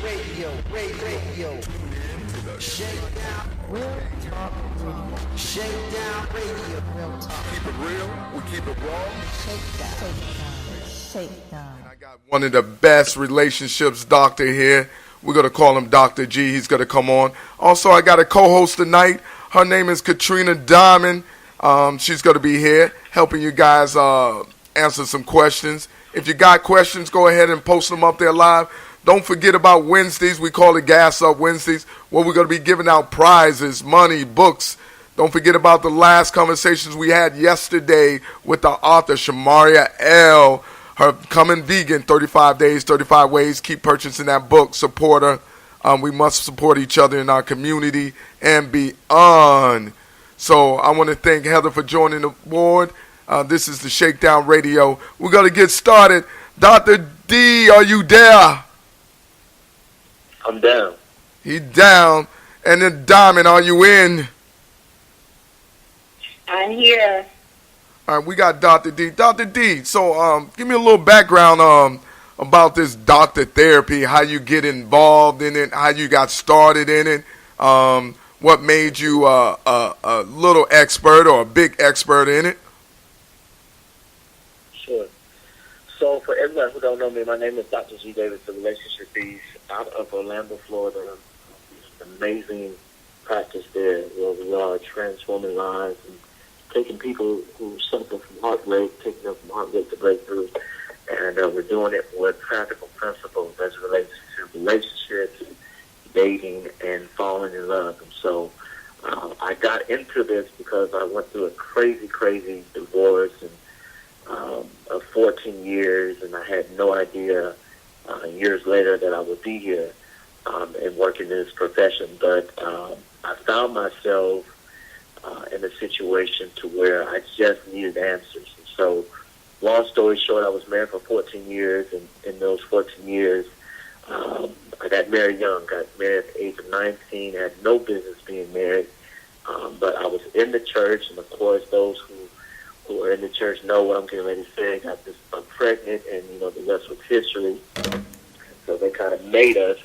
Radio. Shakedown. Real Talk Radio. Shakedown Radio. Real Talk. Keep it real, we keep it raw. Shakedown. I got one of the best relationships doctor here. We're going to call him Dr. G. He's going to come on. Also, I got a co-host tonight. Her name is Katrina Diamond. She's going to be here helping you guys answer some questions. If you got questions, go ahead and post them up there live. Don't forget about Wednesdays. We call it Gas Up Wednesdays, where we're going to be giving out prizes, money, books. Don't forget about the last conversations we had yesterday with the author, Shamaria L. Her Coming Vegan, 35 Days, 35 Ways. Keep purchasing that book. Support her. We must support each other in our community and beyond. So I want to thank Heather for joining the board. This is the Shakedown Radio. We're going to get started. Dr. D, are you there? I'm down. He down. And then Diamond, are you in? I'm here. All right, we got Dr. D. Dr. D, so give me a little background about this doctor therapy, how you get involved in it, how you got started in it, what made you a little expert or a big expert in it. Sure. So for everybody who don't know me, my name is Dr. D.R.Davis, the relationship beast out of Orlando, Florida. It's an amazing practice there where we are transforming lives and taking people who suffer from heartbreak, taking them from heartbreak to breakthrough. And we're doing it with practical principles as it relates to relationships, dating, and falling in love. And so I got into this because I went through a crazy divorce and of 14 years, and I had no idea years later that I would be here and working in this profession. But I found myself in a situation to where I just needed answers. And so, long story short, I was married for 14 years, and in those 14 years, I got married young, got married at the age of 19, had no business being married, but I was in the church, and of course, those who are in the church know what I'm getting ready to say. I'm pregnant, and, the rest was history. So they kind of made us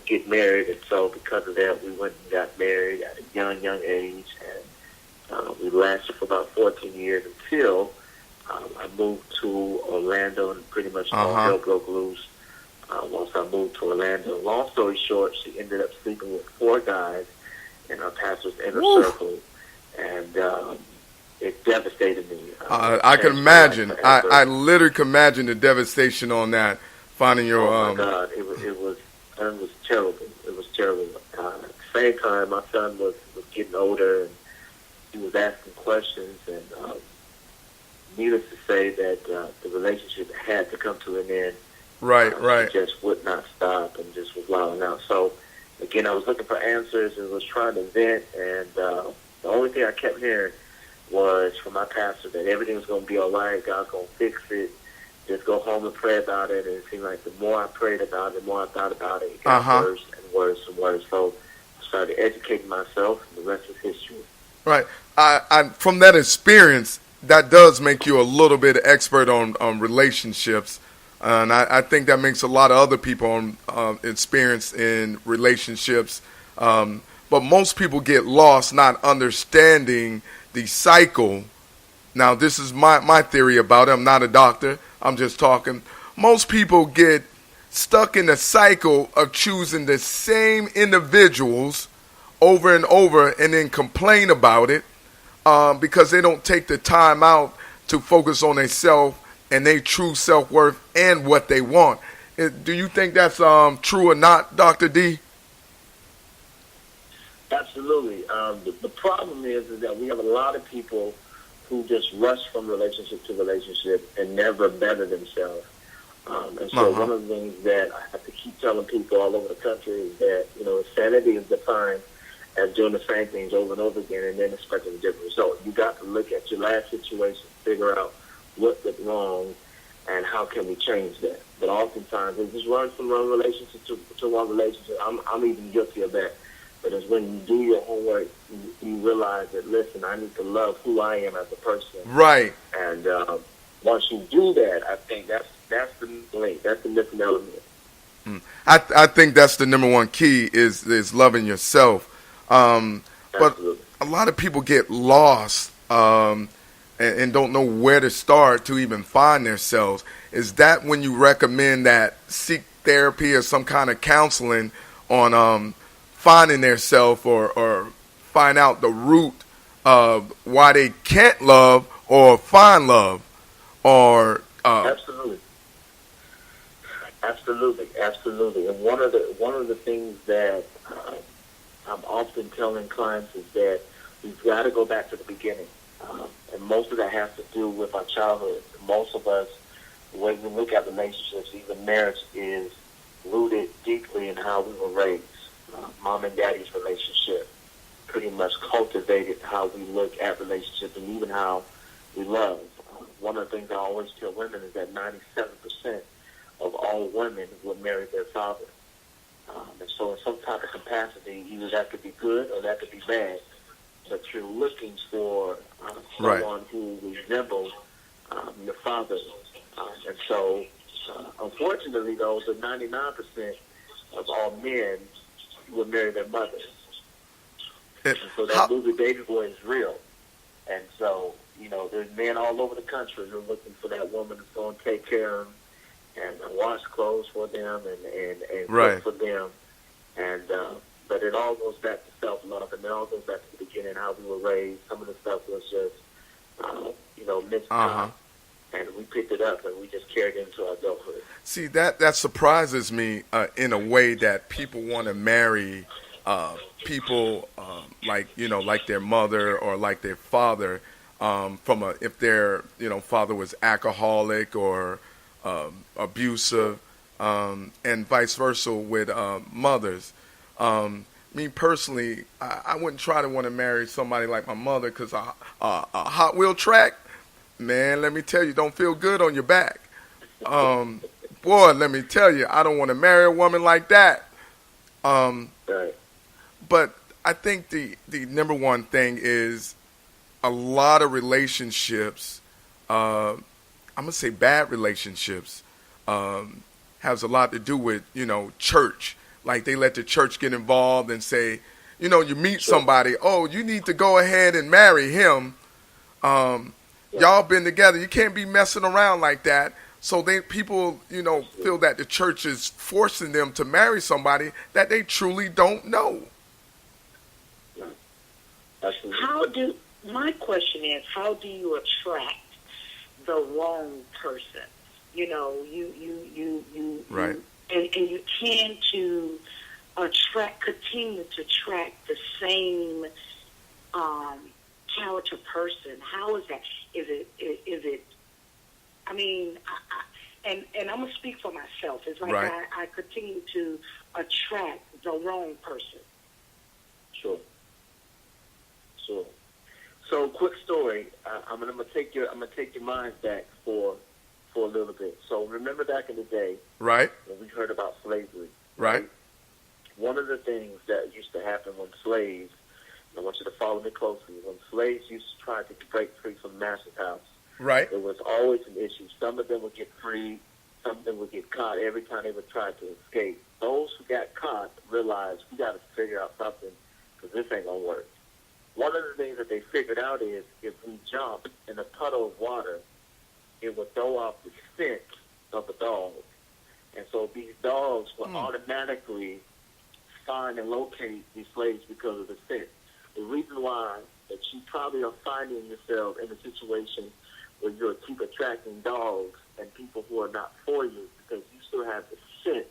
get married, and so because of that, we went and got married at a young age, and we lasted for about 14 years until I moved to Orlando, and pretty much all hell broke loose once I moved to Orlando. Long story short, she ended up sleeping with 4 guys in our pastor's inner circle, and it devastated me. I can imagine. I literally can imagine the devastation on that. Finding your oh my God, it was terrible. It was terrible. At the same time, my son was getting older, and he was asking questions, and needless to say that the relationship had to come to an end. Right. She just would not stop and just was wilding out. So, again, I was looking for answers and was trying to vent, and the only thing I kept hearing was from my pastor that everything was going to be all right, God's going to fix it, just go home and pray about it. And it seemed like the more I prayed about it, the more I thought about it, it got worse and worse and worse. So I started educating myself, and the rest is history. Right. I from that experience, that does make you a little bit expert on relationships. And I think that makes a lot of other people experience in relationships. But most people get lost not understanding the cycle. Now, this is my theory about it. I'm not a doctor. I'm just talking. Most people get stuck in the cycle of choosing the same individuals over and over and then complain about it because they don't take the time out to focus on themselves and their true self-worth and what they want. Do you think that's true or not, Dr. D? Absolutely. The problem is that we have a lot of people who just rush from relationship to relationship and never better themselves. And so one of the things that I have to keep telling people all over the country is that, insanity is defined as doing the same things over and over again and then expecting a different result. You got to look at your last situation, figure out what went wrong and how can we change that. But oftentimes, we just run from one relationship to one relationship. I'm even guilty of that. But it's when you do your homework, you realize that, listen, I need to love who I am as a person. Right. And once you do that, I think that's the missing element. I think that's the number one key is loving yourself. But Absolutely. a lot of people get lost and don't know where to start to even find themselves. Is that when you recommend that seek therapy or some kind of counseling on finding themselves or find out the root of why they can't love or find love or Absolutely. Absolutely, absolutely. And one of the things that I'm often telling clients is that we've got to go back to the beginning, and most of that has to do with our childhood. Most of us, the way we look at relationships, even marriage, is rooted deeply in how we were raised. Mom and daddy's relationship pretty much cultivated how we look at relationships and even how we love. One of the things I always tell women is that 97% of all women would marry their father. And so in some type of capacity, either that could be good or that could be bad, but you're looking for someone who resembles your father. And so, unfortunately, though, the 99% of all men will marry their mothers. And so that movie Baby Boy is real. And so, there's men all over the country who are looking for that woman that's going to take care of them and wash clothes for them and cook for them. And but it all goes back to self-love, and it all goes back to the beginning, how we were raised. Some of the stuff was just, mistaught, and we picked it up and we just carried it into our adulthood. See, that surprises me in a way that people want to marry people like their mother or like their father if their father was alcoholic or abusive, and vice versa with mothers. Me personally, I wouldn't try to want to marry somebody like my mother because a Hot Wheel track, man, let me tell you, don't feel good on your back. Boy, let me tell you, I don't want to marry a woman like that. Right. But I think the number one thing is a lot of relationships, I'm going to say bad relationships, has a lot to do with, church. Like they let the church get involved and say, you meet somebody, oh, you need to go ahead and marry him. Y'all been together. You can't be messing around like that. So people, feel that the church is forcing them to marry somebody that they truly don't know. My question is, how do you attract the wrong person? Right. And you tend to continue to attract the same character person. How is that? Is it? I mean, and I'm gonna speak for myself. It's like I continue to attract the wrong person. Sure. So, quick story. I'm gonna take your mind back for a little bit. So, remember back in the day, right? When we heard about slavery, right? One of the things that used to happen when slaves, I want you to follow me closely. When slaves used to try to break free from the master's house, right? There was always an issue. Some of them would get free, some of them would get caught every time they would try to escape. Those who got caught realized we got to figure out something because this ain't gonna work. One of the things that they figured out is if we jump in a puddle of water, it would throw off the scent of the dog. And so these dogs will automatically find and locate these slaves because of the scent. The reason why that you probably are finding yourself in a situation where you'll keep attracting dogs and people who are not for you because you still have the scent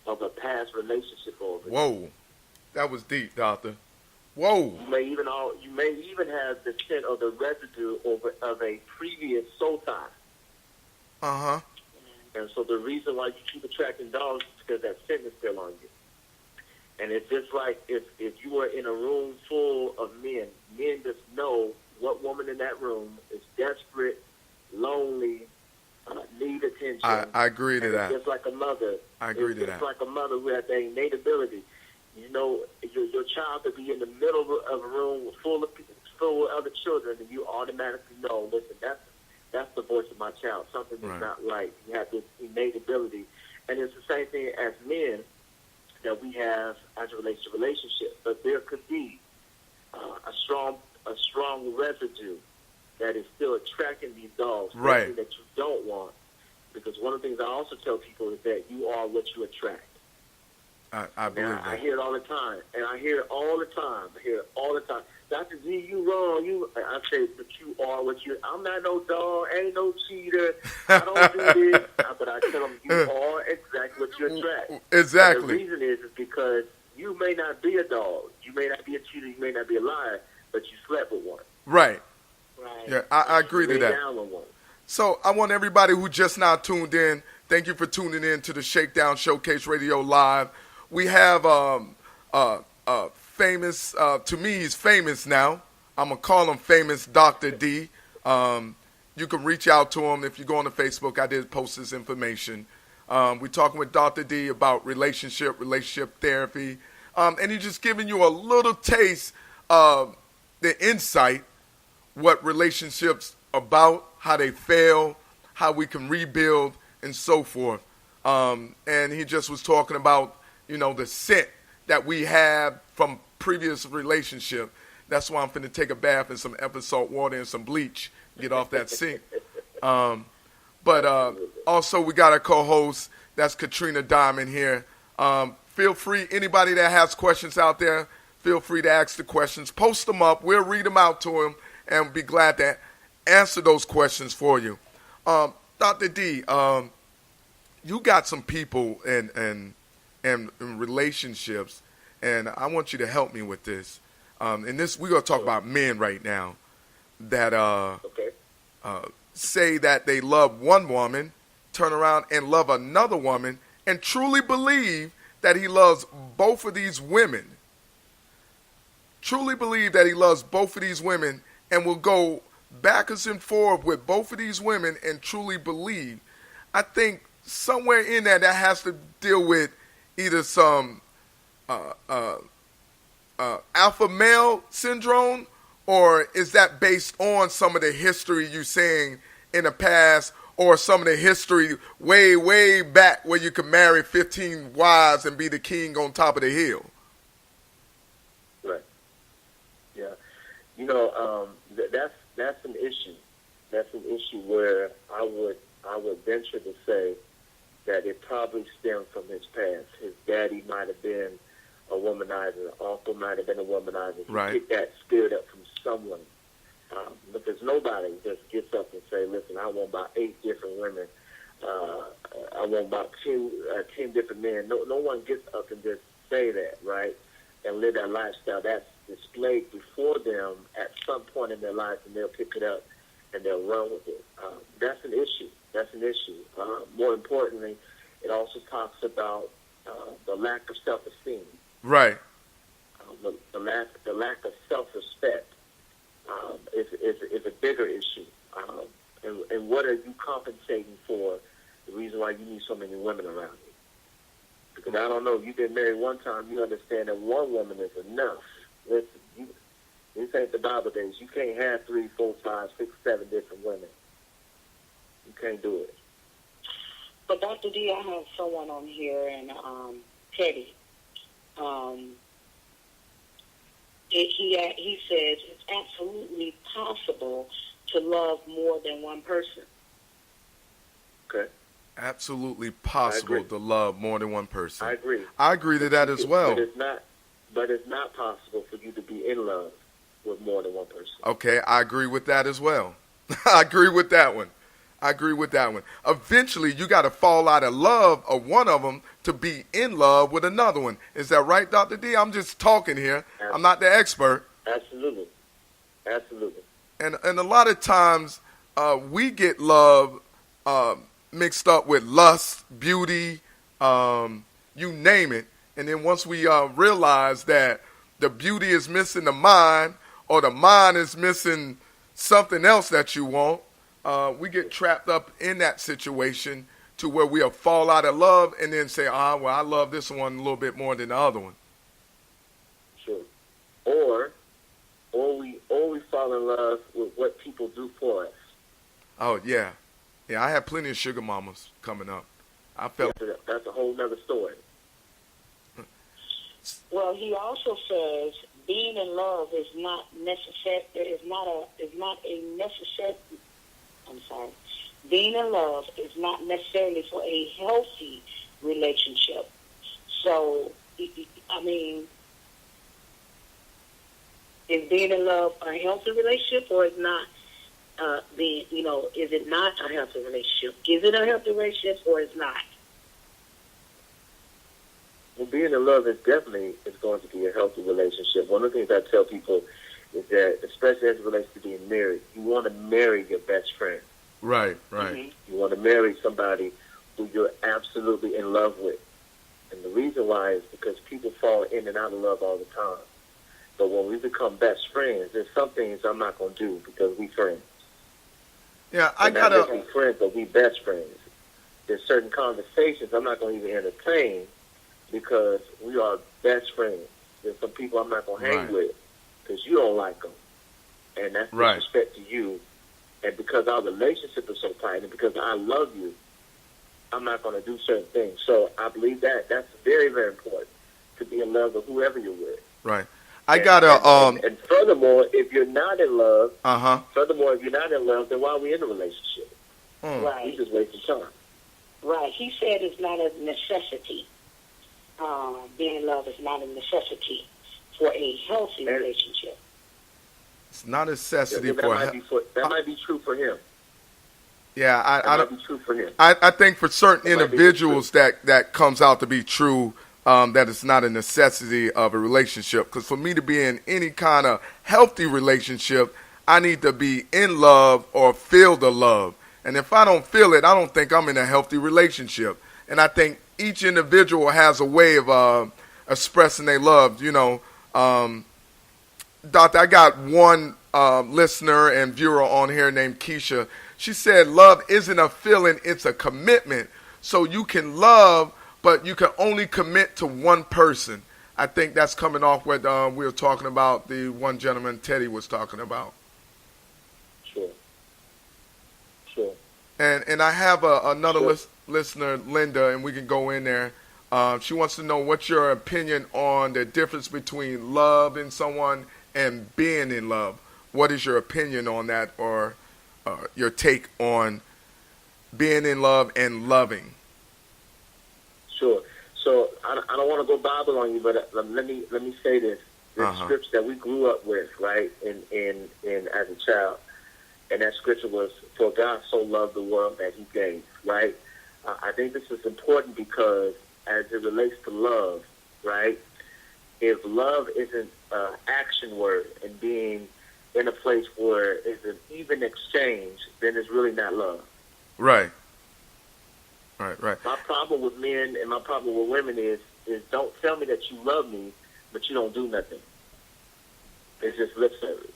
of a past relationship over you. Whoa. That was deep, Doctor. Whoa. You may even have the scent or the residue of a previous soul tie. Uh-huh. And so the reason why you keep attracting dogs is because that scent is still on you. And it's just like if you were in a room full of men just know what woman in that room is desperate, lonely, need attention. I agree to that. It's just like a mother. I agree to that. It's just like a mother who has that innate ability. Your child could be in the middle of a room full of other children, and you automatically know, listen, that's the voice of my child. Something is not right. You have this innate ability. And it's the same thing as men that we have as it relates to relationships. But there could be a strong residue that is still attracting these dogs, Right. something that you don't want. Because one of the things I also tell people is that you are what you attract. I believe Now, I that. hear it all the time, and I hear it all the time. Dr. Z, you wrong. I say, but you are what you. I'm not no dog. Ain't no cheater. I don't do this. But I tell them you are exactly what you attract. Exactly. And the reason is because you may not be a dog. You may not be a cheater. You may not be a liar, but you slept with one. Right. Right. Yeah, I agree to Lay that. down with one. So I want everybody who just now tuned in, thank you for tuning in to the Shakedown Showcase Radio Live. We have famous, to me he's famous now. I'm going to call him famous Dr. D. You can reach out to him if you go on the Facebook. I did post his information. We're talking with Dr. D about relationship therapy. And he's just giving you a little taste of the insight, what relationships about, how they fail, how we can rebuild, and so forth. And he just was talking about, the scent that we have from previous relationship. That's why I'm finna take a bath in some Epsom salt water and some bleach, get off that sink. But also we got a co-host, that's Katrina Diamond here. Feel free, anybody that has questions out there, feel free to ask the questions. Post them up. We'll read them out to him and be glad to answer those questions for you. Dr. D, you got some people in relationships, and I want you to help me with this. And this, we're going to talk about men right now that Okay. say that they love one woman, turn around and love another woman, and truly believe that he loves both of these women. Truly believe that he loves both of these women and will go backwards and forward with both of these women and truly believe. I think somewhere in there that has to deal with either some alpha male syndrome, or is that based on some of the history you saying in the past, or some of the history way, way back where you could marry 15 wives and be the king on top of the hill? Right. Yeah. That's an issue. That's an issue where I would venture to say that it probably stemmed from his past. His daddy might have been a womanizer. Uncle might have been a womanizer. He Right. picked that spirit up from someone. Because nobody just gets up and say, listen, I want about 8 different women. I want about 10 different men. No one gets up and just say that, right? And live that lifestyle. That's displayed before them at some point in their life, and they'll pick it up and they'll run with it. That's an issue. More importantly, it also talks about the lack of self-esteem. Right. The lack of self-respect is a bigger issue. And what are you compensating for? The reason why you need so many women around you. Because I don't know, you've been married one time, you understand that one woman is enough. Listen, this ain't the Bible days. You can't have 3, 4, 5, 6, 7 different women. You can't do it. But Dr. D, I have someone on here, and Teddy. He says it's absolutely possible to love more than one person. Okay. Absolutely possible to love more than one person. I agree. I agree to that as well. But it's not possible for you to be in love with more than one person. Okay, I agree with that as well. I agree with that one. Eventually, you got to fall out of love of one of them to be in love with another one. Is that right, Dr. D? I'm just talking here. Absolutely. I'm not the expert. Absolutely. And a lot of times, we get love mixed up with lust, beauty, you name it. And then once we realize that the beauty is missing the mind, or the mind is missing something else that you want, we get trapped up in that situation to where we'll fall out of love and then say, well, I love this one a little bit more than the other one. Sure. Or we fall in love with what people do for us. Oh, yeah. Yeah, I have plenty of sugar mamas coming up. I felt. That's a whole nother story. Well, he also says being in love is not necessary. Is not a necessary. I'm sorry. Being in love is not necessarily for a healthy relationship. So, I mean, is being in love a healthy relationship, or is not? Is it not a healthy relationship? Is it a healthy relationship, or is not? Well, being in love is definitely going to be a healthy relationship. One of the things I tell people is that, especially as it relates to being married, you want to marry your best friend. Right. You want to marry somebody who you're absolutely in love with. And the reason why is because people fall in and out of love all the time. But when we become best friends, there's some things I'm not going to do because we friends. Yeah, I Not just gotta. be friends, but we best friends. There's certain conversations I'm not going to even entertain because we are best friends. There's some people I'm not going to hang Right. with because you don't like them. And that's Right. disrespect to you. And because our relationship is so tight and because I love you, I'm not going to do certain things. So I believe that's very, very important, to be in love with whoever you're with. Right. I gotta. And furthermore, if you're not in love, then why are we in a relationship? Right. We just wasting time. Right. He said it's not a necessity. Being in love is not a necessity for a healthy relationship. It's not a necessity that might be true for him. Yeah, That might be true for him. I think for certain That might be individuals that comes out to be true, that it's not a necessity of a relationship. Because for me to be in any kind of healthy relationship, I need to be in love or feel the love. And if I don't feel it, I don't think I'm in a healthy relationship. And I think each individual has a way of expressing their love. Doctor, I got one listener and viewer on here named Keisha. She said love isn't a feeling, it's a commitment. So you can love, but you can only commit to one person. I think that's coming off what we were talking about, the one gentleman Teddy was talking about. Sure. And I have another listener, Linda, and we can go in there. She wants to know what's your opinion on the difference between love in someone and being in love. What is your opinion on that, or your take on being in love and loving? Sure. So I don't want to go Bible on you, but let me say this: the scripture that we grew up with, right, in as a child, and that scripture was, "For God so loved the world that He gave." Right. I think this is important because as it relates to love, right? If love isn't an action word and being in a place where it's an even exchange, then it's really not love. Right. My problem with men and my problem with women is don't tell me that you love me, but you don't do nothing. It's just lip service.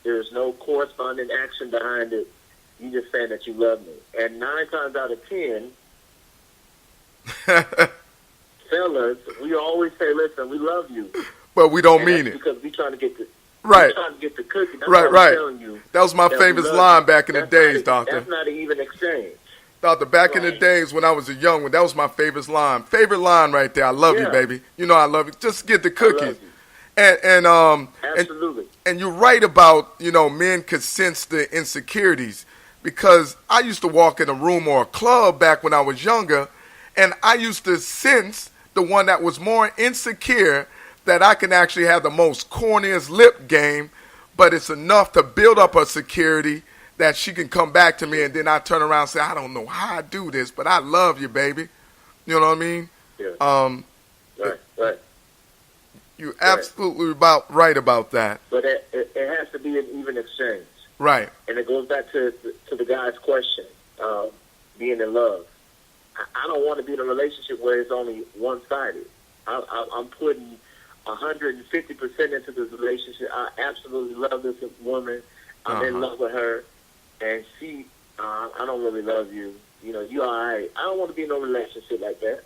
There's no corresponding action behind it. You just saying that you love me. And 9 times out of 10, fellas, we always say, "Listen, we love you," but we don't mean it because we trying to get the right. Trying to get the cookie. That's Right. I'm telling you, that was my famous line back in the days, Doctor. That's not an even exchange. Doctor, back in the days when I was a young one, that was my favorite line. Favorite line right there. I love you, baby. You know I love you. Just get the cookies. And Absolutely. And you're right about, men could sense the insecurities, because I used to walk in a room or a club back when I was younger, and I used to sense the one that was more insecure, that I can actually have the most corniest lip game, but it's enough to build up a security that she can come back to me, and then I turn around and say, "I don't know how I do this, but I love you, baby." You know what I mean? Yeah. Right. You're absolutely right about that. But it has to be an even exchange. Right. And it goes back to the guy's question, being in love. I don't want to be in a relationship where it's only one-sided. I'm putting 150% into this relationship. I absolutely love this woman. I'm in love with her. And she, I don't really love you. You all right. I don't want to be in no relationship like that.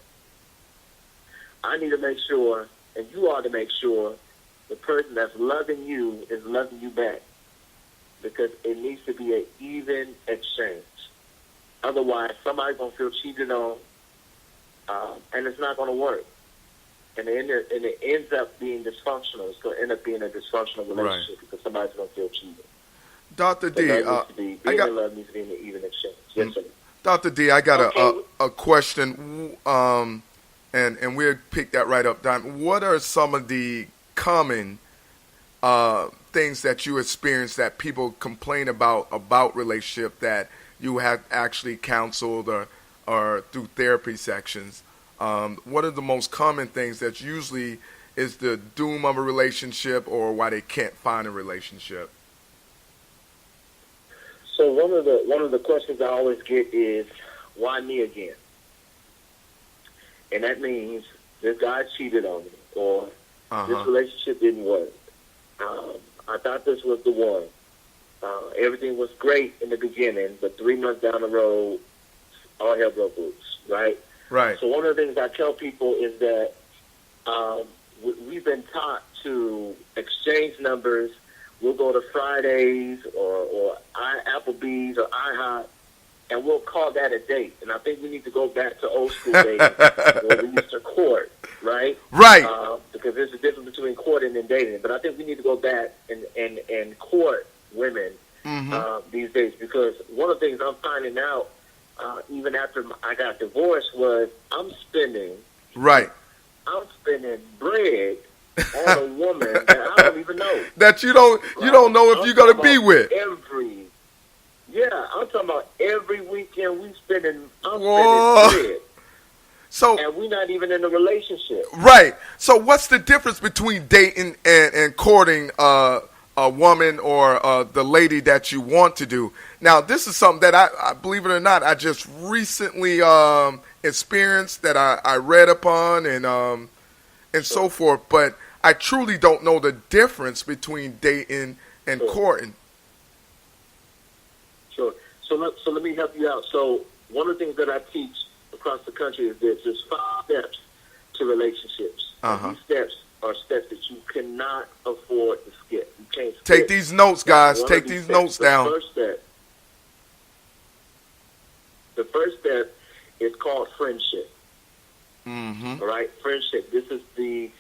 I need to make sure, and you ought to make sure, the person that's loving you is loving you back. Because it needs to be an even exchange. Otherwise, somebody's going to feel cheated on, and it's not going to work. And it ends up being dysfunctional. It's going to end up being a dysfunctional relationship because somebody's going to feel cheated. Dr. D, being in love needs to be in an even exchange. Yes, sir. Dr. D, I got a question, and we'll pick that right up, Don. What are some of the common things that you experience that people complain about relationship that you have actually counseled or through therapy sections? What are the most common things that usually is the doom of a relationship or why they can't find a relationship? So one of the questions I always get is, why me again? And that means this guy cheated on me, or this relationship didn't work. I thought this was the one. Everything was great in the beginning, but 3 months down the road, all hell broke loose, right? Right. So one of the things I tell people is that we've been taught to exchange numbers. We'll go to Fridays or Applebee's or IHOP, and we'll call that a date. And I think we need to go back to old school days where we used to court, right? Right. Because there's a difference between courting and dating. But I think we need to go back and court women these days, because one of the things I'm finding out, even after I got divorced, was I'm spending bread on a woman that I don't even know. That you don't know if you're going to be with. I'm talking about every weekend I'm spending bread. So, and we're not even in a relationship. Right. So what's the difference between dating and courting a woman or the lady that you want to do? Now, this is something that I believe it or not, I just recently experienced, that I read upon and so forth, but I truly don't know the difference between dating and courting. Sure. So let me help you out. So one of the things that I teach across the country is this: there's 5 steps to relationships. These steps are steps that you cannot afford to skip. You can't skip. Take these notes, guys. Take these notes down. The first step is called friendship. All right, friendship. This is the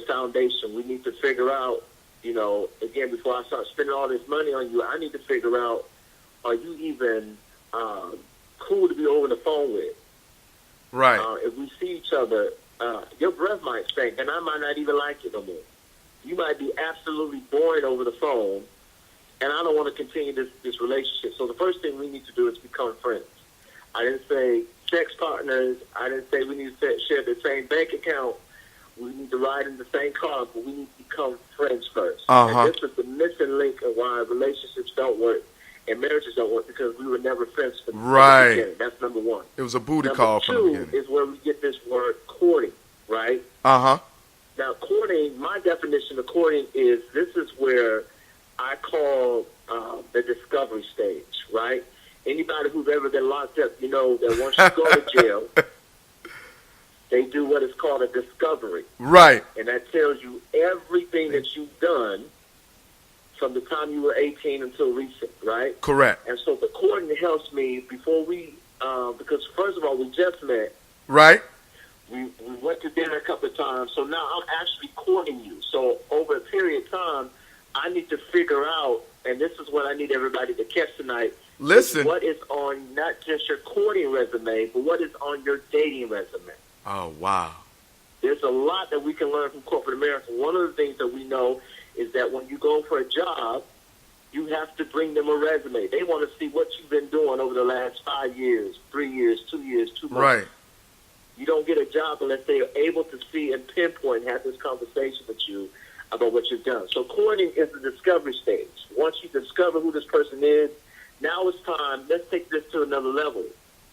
foundation. We need to figure out, again, before I start spending all this money on you, I need to figure out, are you even cool to be over the phone with? Right. If we see each other, your breath might stink, and I might not even like you no more. You might be absolutely boring over the phone, and I don't want to continue this relationship. So the first thing we need to do is become friends. I didn't say sex partners. I didn't say we need to share the same bank account. We need to ride in the same car, but we need to become friends first. And this is the missing link of why relationships don't work and marriages don't work, because we were never friends from the beginning. That's number one. It was a booty call from the beginning. Number 2 is where we get this word courting, right? Now, courting, my definition of courting is, this is where I call the discovery stage, right? Anybody who's ever been locked up, that once you go to jail, they do what is called a discovery. Right. And that tells you everything that you've done from the time you were 18 until recent, right? Correct. And so the courting helps me before we, because first of all, we just met. Right. We went to dinner a couple of times, so now I'm actually courting you. So over a period of time, I need to figure out, and this is what I need everybody to catch tonight. Listen. What is on not just your courting resume, but what is on your dating resume? Oh, wow. There's a lot that we can learn from corporate America. One of the things that we know is that when you go for a job, you have to bring them a resume. They want to see what you've been doing over the last 5 years, 3 years, 2 years, 2 months. Right. You don't get a job unless they are able to see and pinpoint and have this conversation with you about what you've done. So courting is the discovery stage. Once you discover who this person is, now it's time. Let's take this to another level.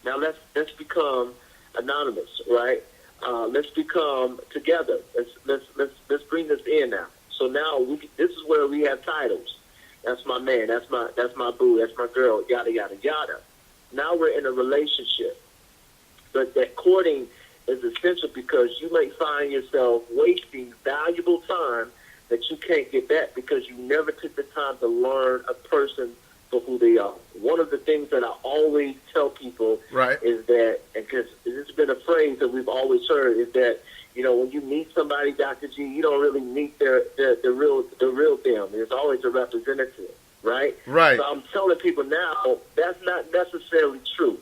Now let's become anonymous, right? Let's become together. Let's bring this in now. So now this is where we have titles. That's my man. That's my boo. That's my girl. Yada yada yada. Now we're in a relationship. But that courting is essential, because you may find yourself wasting valuable time that you can't get back because you never took the time to learn a person for who they are. One of the things that I always tell people Right. is that, and because this has been a phrase that we've always heard, is that, you know, when you meet somebody, Dr. G, you don't really meet the real them. There's always a representative, right? Right. So I'm telling people now that's not necessarily true,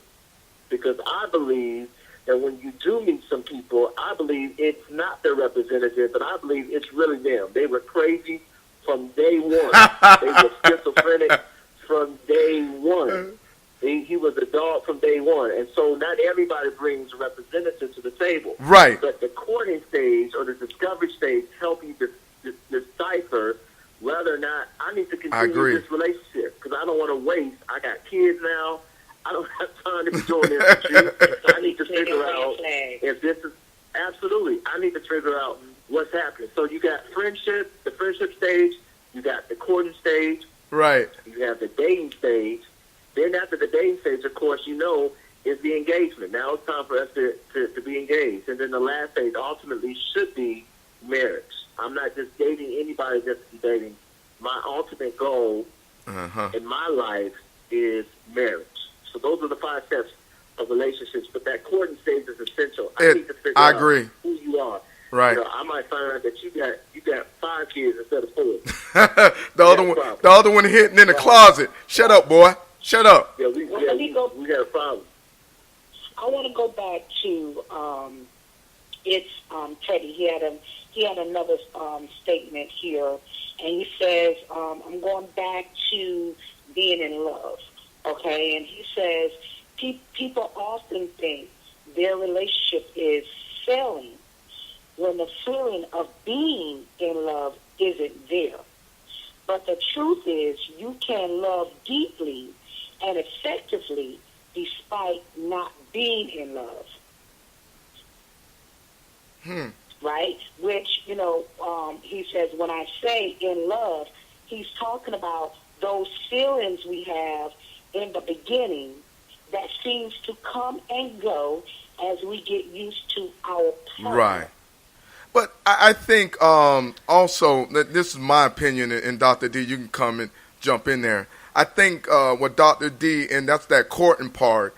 because I believe that when you do meet some people, I believe it's not their representative, but I believe it's really them. They were crazy from day one. They were schizophrenic from day one. He was a dog from day one. And so not everybody brings a representative to the table. Right. But the courting stage or the discovery stage help you decipher whether or not I need to continue this relationship, because I don't want to waste. I got kids now. I don't have time to be doing this with you. So I need to figure out if this is absolutely. I need to figure out what's happening. So you got friendship, the friendship stage. You got the courting stage. Right. You have the dating stage. Then after the dating stage, of course, you know, is the engagement. Now it's time for us to be engaged. And then the last stage ultimately should be marriage. I'm not just dating anybody just to be dating. My ultimate goal in my life is marriage. So those are the 5 steps of relationships. But that courting stage is essential. I need to figure out who you are. Right. You know, I might find out that you got 5 kids instead of 4. the other one hidden in the closet. Shut up, boy. Shut up. Yeah, we got a problem. I want to go back to Teddy. He had another statement here, and he says, "I'm going back to being in love." Okay, and he says people often think their relationship is failing when the feeling of being in love isn't there. But the truth is, you can love deeply and effectively despite not being in love. Right? Which, you know, he says, when I say in love, he's talking about those feelings we have in the beginning that seems to come and go as we get used to our partner. Right. But I think also, that this is my opinion, and Dr. D, you can come and jump in there. I think what Dr. D, and that's that courting part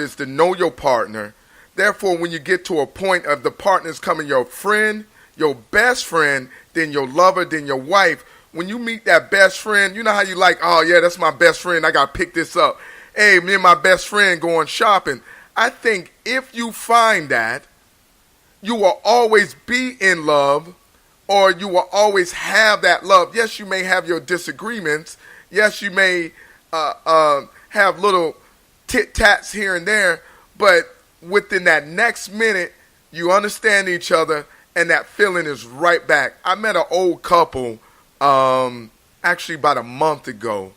is to know your partner. Therefore, when you get to a point of the partner's coming your friend, your best friend, then your lover, then your wife, when you meet that best friend, you know how you like, oh, yeah, that's my best friend. I got to pick this up. Hey, me and my best friend going shopping. I think if you find that, you will always be in love, or you will always have that love. Yes, you may have your disagreements. Yes, you may have little tit-tats here and there, but within that next minute, you understand each other, and that feeling is right back. I met an old couple actually about a month ago,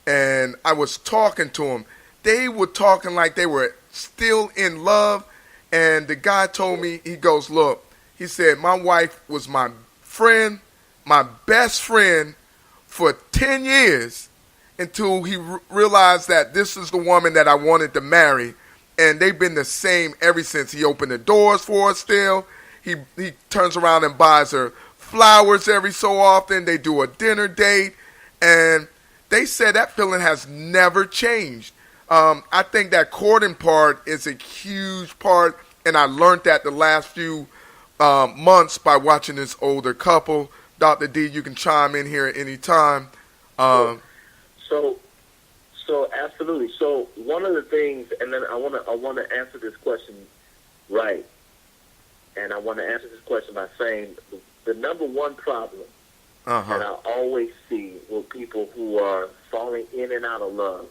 and I was talking to them. They were talking like they were still in love, and the guy told me, he goes, look, he said, my wife was my friend, my best friend for 10 years until he realized that this is the woman that I wanted to marry. And they've been the same ever since. He opened the doors for her still. He turns around and buys her flowers every so often. They do a dinner date. And they said that feeling has never changed. I think that courting part is a huge part. And I learned that the last few months by watching this older couple. Dr. D, you can chime in here at any time. So absolutely. So one of the things, and then I want to answer this question right, and I want to answer this question by saying the number one problem that I always see with people who are falling in and out of love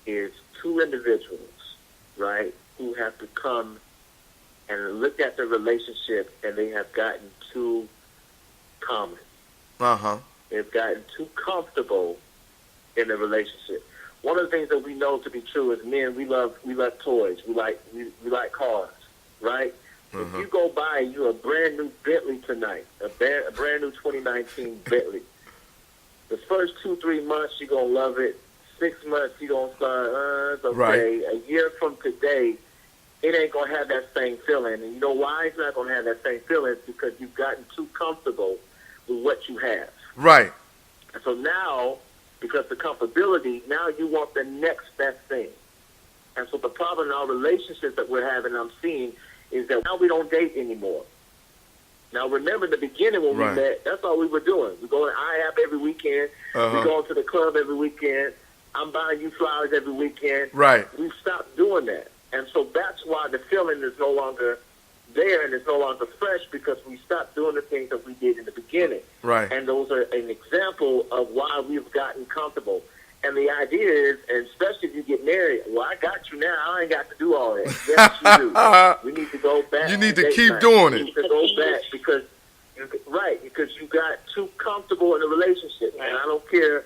is 2 individuals, right, who have to come and look at the relationship, and they have gotten too common. They've gotten too comfortable in the relationship. One of the things that we know to be true is men, we love toys. We like cars, right? If you go buy you a brand new Bentley tonight, a brand new 2019 Bentley, the first 2-3 months you're gonna love it. 6 months you're gonna start, it's okay. Right. A year from today, it ain't gonna have that same feeling. And you know why it's not gonna have that same feeling? It's because you've gotten too comfortable with what you have. Right. And so now, because the comfortability, now you want the next best thing. And so the problem in our relationships that we're having, I'm seeing, is that now we don't date anymore. Now, remember the beginning when we met, that's all we were doing. We go to IHOP every weekend. We go to the club every weekend. I'm buying you flowers every weekend. Right. We've stopped doing that. And so that's why the feeling is no longer there and it's no longer fresh, because we stopped doing the things that we did in the beginning. Right. And those are an example of why we've gotten comfortable. And the idea is, and especially if you get married, well, I got you now. I ain't got to do all that. Yes, you do. We need to go back. You need to keep doing it. You need to go back because you got too comfortable in a relationship. And I don't care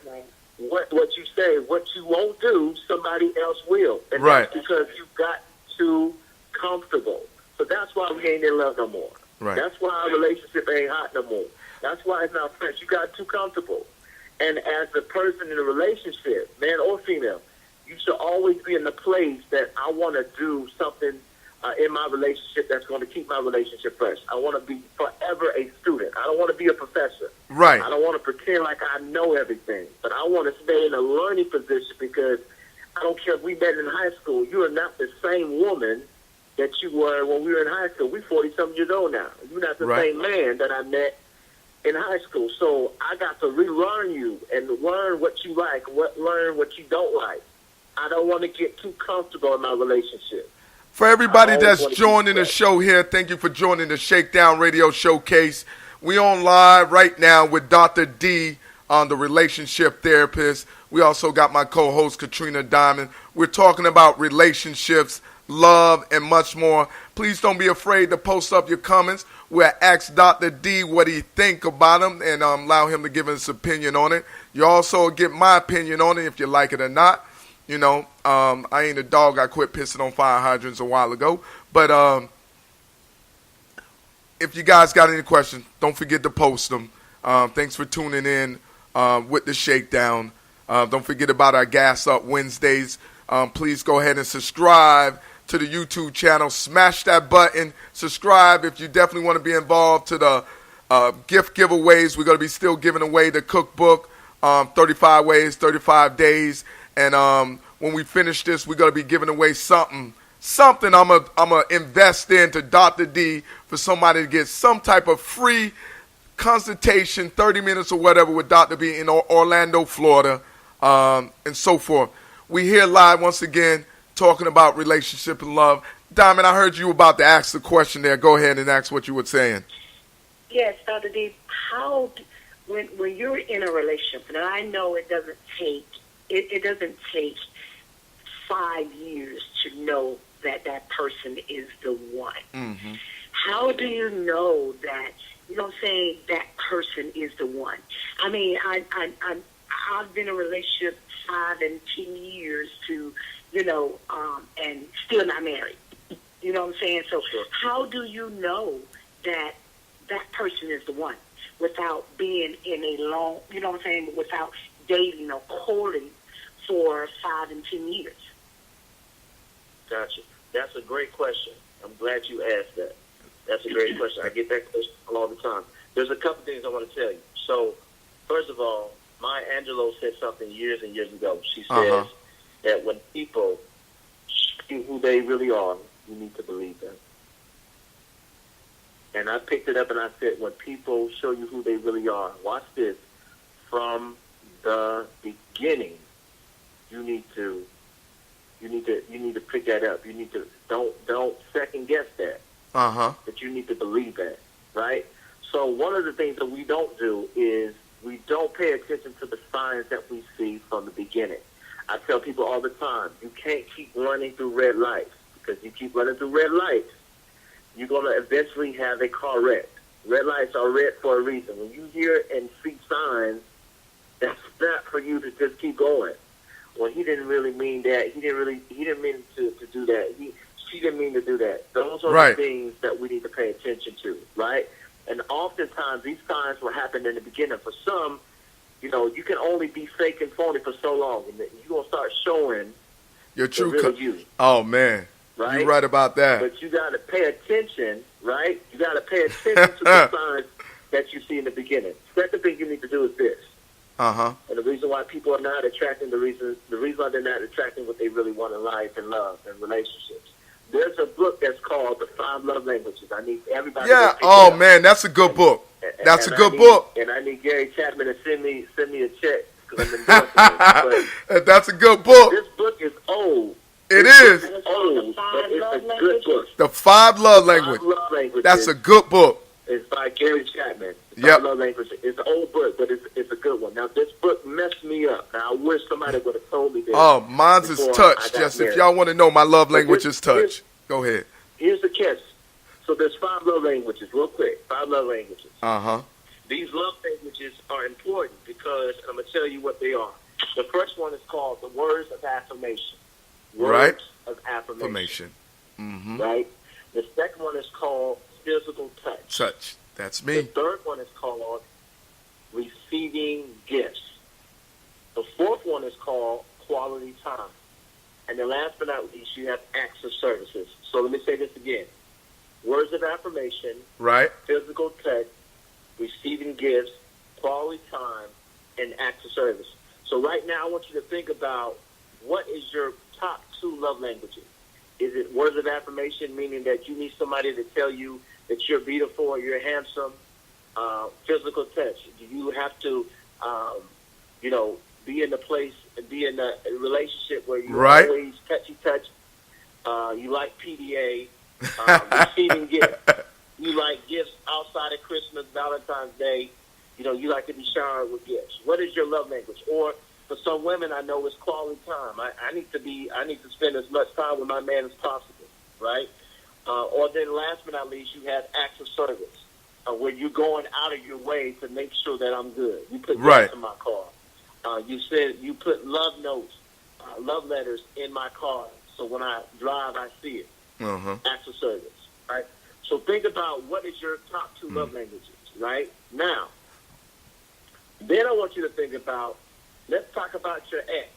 what you say, what you won't do, somebody else will. And that's because you got too comfortable. So that's why we ain't in love no more. Right. That's why our relationship ain't hot no more. That's why it's not fresh. You got too comfortable. And as a person in a relationship, man or female, you should always be in the place that I want to do something in my relationship that's going to keep my relationship fresh. I want to be forever a student. I don't want to be a professor. Right. I don't want to pretend like I know everything. But I want to stay in a learning position, because I don't care if we met in high school. You are not the same woman that you were when we were in high school. We're 40-something years old now. You're not the same man that I met in high school. So I got to relearn you and learn what you like, learn what you don't like. I don't want to get too comfortable in my relationship. For everybody that's joining the show here, thank you for joining the Shakedown Radio Showcase. We on live right now with Dr. D, the relationship therapist. We also got my co-host, Katrina Diamond. We're talking about relationships, love, and much more. Please don't be afraid to post up your comments. We'll ask Dr. D what he think about them and allow him to give his opinion on it. You also get my opinion on it if you like it or not. You know, I ain't a dog. I quit pissing on fire hydrants a while ago. But if you guys got any questions, don't forget to post them. Thanks for tuning in with the Shakedown. Don't forget about our Gas Up Wednesdays. Please go ahead and subscribe to the YouTube channel. Smash that button. Subscribe if you definitely want to be involved to the gift giveaways. We're going to be still giving away the cookbook, 35 Ways, 35 Days. And when we finish this, we're going to be giving away something I'm gonna invest into Dr. D for somebody to get some type of free consultation, 30 minutes or whatever with Dr. B in Orlando, Florida, and so forth. We here live once again talking about relationship and love. Diamond, I heard you about to ask the question there. Go ahead and ask what you were saying. Yes, Dr. D, when you're in a relationship, and I know it doesn't take 5 years to know that that person is the one. Mm-hmm. How do you know that, you know what I'm saying, that person is the one? I mean, I've been in a relationship 5 and 10 years to, and still not married. You know what I'm saying? So how do you know that that person is the one without being in a long, you know what I'm saying, without dating or courting for 5 and 10 years? Gotcha. That's a great question. I'm glad you asked that. That's a great question. I get that question all the time. There's a couple things I want to tell you. So, first of all, Maya Angelou said something years and years ago. She says that when people show you who they really are, you need to believe them. And I picked it up and I said, when people show you who they really are, watch this, from the beginning, you need to pick that up. You need to don't second guess that. But you need to believe that, right? So one of the things that we don't do is we don't pay attention to the signs that we see from the beginning. I tell people all the time, you can't keep running through red lights, because you keep running through red lights, you're going to eventually have a car wreck. Red lights are red for a reason. When you hear and see signs, that's not for you to just keep going. Well, he didn't really mean that. He didn't mean to do that. She didn't mean to do that. Those are the things that we need to pay attention to, right? And oftentimes these signs will happen in the beginning. For some, you can only be fake and phony for so long, and you're going to start showing your true you. Oh, man. Right? You're right about that. But you got to pay attention, right? You got to pay attention to the signs that you see in the beginning. Second thing you need to do is this. Uh-huh. And the reason why people are not attracting, the reason why they're not attracting what they really want in life and love and relationships. There's a book that's called The 5 Love Languages. I need everybody Yeah. to pick it Oh up. man, that's a good book. That's a good I need, book. And I need Gary Chapman to send me a check because I'm endorsing it. That's a good book. This book is old. It This is. book is old, but it's a good book. The 5 Love The 5 Language. Love Languages. That's a good book. It's by Gary Chapman. The Yep. 5 Love Languages. It's an old book, but it's a good one. Now, this book messed me up. Now, I wish somebody would have told me this. Oh, mine's is before touch. I got Just if married. y'all want to know, my love But language this- is touch. Go ahead. Here's the catch. So there's 5 love languages, real quick. 5 love languages. Uh-huh. These love languages are important because I'm going to tell you what they are. The first one is called the words of affirmation. Right. Words of affirmation. Information. Mm-hmm. Right? The second one is called physical touch. Touch. That's The me. third one is called receiving gifts. The fourth one is called quality time. And then last but not least, you have acts of services. So let me say this again. Words of affirmation, Right. physical touch, receiving gifts, quality time, and acts of service. So right now I want you to think about what is your top 2 love languages. Is it words of affirmation, meaning that you need somebody to tell you that you're beautiful or you're handsome? Physical touch. Do you have to, be in a place, be in a relationship where you Right. always touch? You like PDA, receiving gifts. You like gifts outside of Christmas, Valentine's Day. You like to be showered with gifts. What is your love language? Or for some women, I know it's quality time. I need to spend as much time with my man as possible, right? Or then last but not least, you have acts of service, where you're going out of your way to make sure that I'm good. You put Right. gas in my car. You put love notes, love letters in my car, so when I drive, I see it. Uh-huh. Acts of service, right? So think about what is your top 2 love languages, right? Now, then I want you to think about, let's talk about your ex.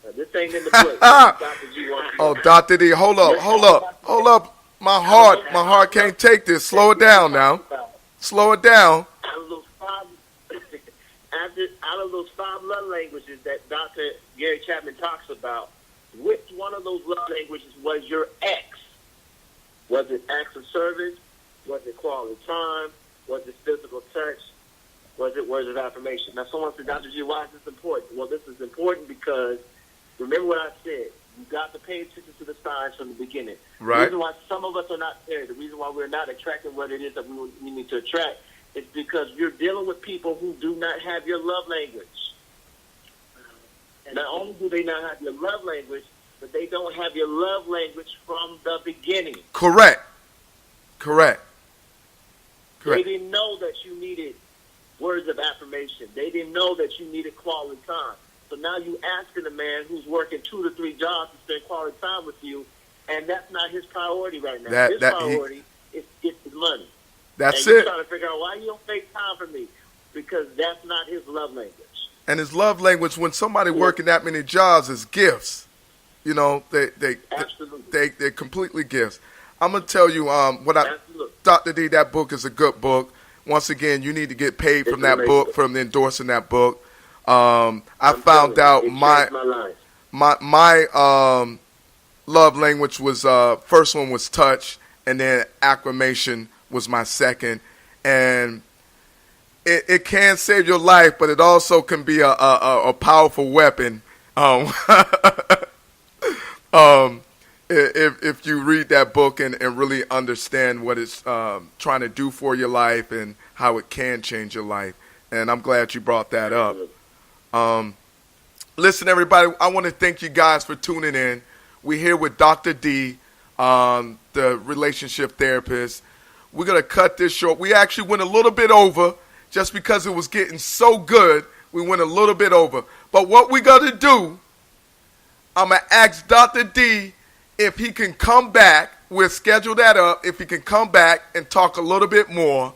Now, this ain't in the book. Dr. G wants you to- Oh, Dr. D, hold up. My heart can't take this. Slow it down now. Slow it down. Out of those 5 love languages that Dr. Gary Chapman talks about, which one of those love languages was your ex? Was it acts of service? Was it quality time? Was it physical touch? Was it words of affirmation? Now, someone said, Dr. G, why is this important? Well, this is important because, remember what I said, you got to pay attention to the signs from the beginning. Right. The reason why some of us are not there, the reason why we're not attracting what it is that we need to attract, is because you're dealing with people who do not have your love language. And not only do they not have your love language, but they don't have your love language from the beginning. Correct. They didn't know that you needed words of affirmation. They didn't know that you needed quality time. So now you asking a man who's working 2 to 3 jobs to spend quality time with you, and that's not his priority right now. His priority is to get his money. That's and you're it. trying to figure out why you don't make time for me, because that's not his love language. And his love language, when somebody working that many jobs, is gifts. Absolutely. They're completely gifts. I'm gonna tell you, Absolutely. Dr. D, that book is a good book. Once again, you need to get paid from that book, from endorsing that book. I found out my love language was first one was touch, and then acclamation was my second, and it can save your life, but it also can be a powerful weapon. If you read that book and really understand what it's trying to do for your life and how it can change your life. And I'm glad you brought that up. Listen, everybody, I want to thank you guys for tuning in. We're here with Dr. D, the relationship therapist. We're going to cut this short. We actually went a little bit over just because it was getting so good. We went a little bit over. But what we got to do, I'm going to ask Dr. D if he can come back. We'll schedule that up. If he can come back and talk a little bit more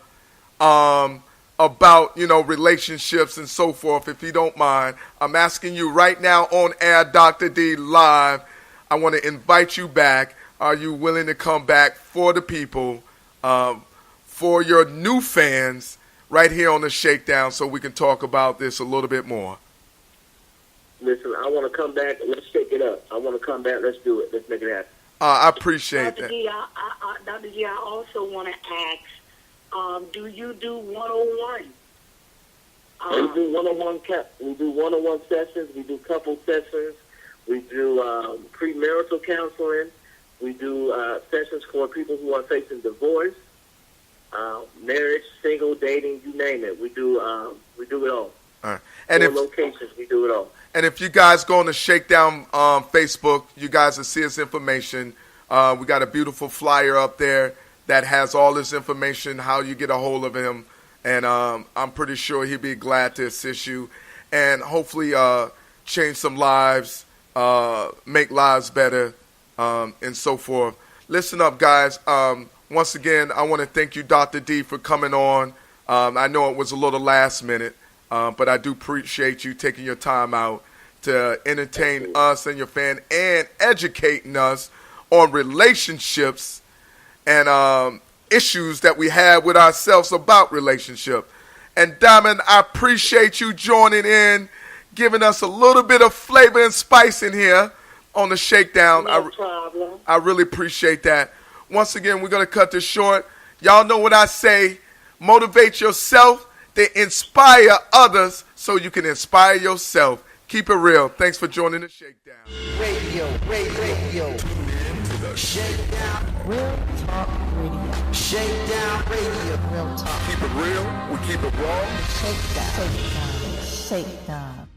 about, relationships and so forth, if you don't mind. I'm asking you right now on air, Dr. D, live. I want to invite you back. Are you willing to come back for the people, for your new fans? right here on the Shakedown so we can talk about this a little bit more. Listen, I want to come back. Let's shake it up. I want to come back. Let's do it. Let's make it happen. I appreciate Dr. that. G, Dr. G, I also want to ask, do you do one-on-one? We do one-on-one. We do one-on-one sessions. We do couple sessions. We do premarital counseling. We do sessions for people who are facing divorce, marriage, single, dating, you name it. We do it all. And if locations, we do it all. And if you guys go on the Shakedown Facebook, you guys will see his information. We got a beautiful flyer up there that has all his information, how you get a hold of him. And I'm pretty sure he'd be glad to assist you and hopefully change some lives, make lives better, and so forth. Listen up, guys. Once again, I want to thank you, Dr. D, for coming on. I know it was a little last minute. But I do appreciate you taking your time out to entertain us and your fan and educating us on relationships and issues that we have with ourselves about relationship. And Diamond, I appreciate you joining in, giving us a little bit of flavor and spice in here on the Shakedown. No problem. I really appreciate that. Once again, we're going to cut this short. Y'all know what I say. Motivate yourself to inspire others so you can inspire yourself. Keep it real. Thanks for joining the Shakedown. Radio. Tune in to the Shakedown. Real Talk Radio. Shakedown Radio. Real Talk. Keep it real. We keep it raw. Shakedown. Shakedown. Shakedown.